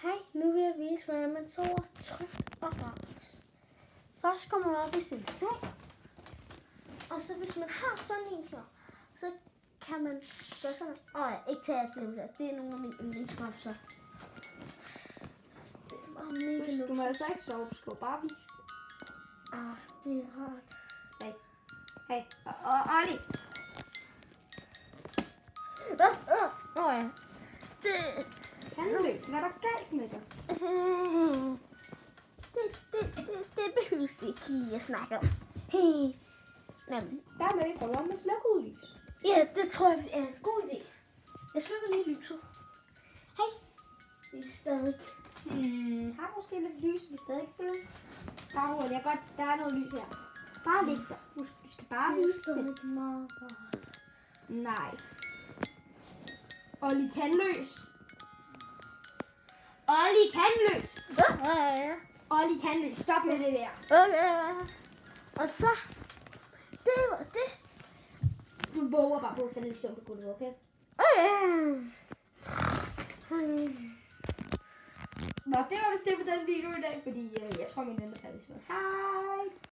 Hej, nu vil jeg vise, hvordan man sover trygt og rart. Først kommer man op i sin seng, og så hvis man har sådan en her, så kan man gøre sådan. Ikke tage af dem der. Det er nogle af mine yndlingskrafter. Det er bare mega Du luksus. må altså ikke sove, du skal bare vise. Det er rart. Hey, og Olli. Ja. Tandløs, hvad er der galt med dig? Det behøves ikke lige at snakke om. Jamen, Der med vi prøver med slukket lys. ja, det tror jeg er en god idé. Jeg slukker lige lyset. Hej. Vi er stadig. Har måske lidt lys, vi stadig ikke føler. Bare roligt, jeg godt, der er noget lys her. Bare læg der. Du skal bare Det er vise det. stadig meget rart. Nej. Olli tandløs. Olli tandløs. Ja. Olli tandløs, stop med det der. Okay. Og så, det var det. Du våger bare på at finde det sjovt på gulvet, okay? Nå, det var vist det på den video i dag, fordi jeg tror, min ven er færdig. Hej!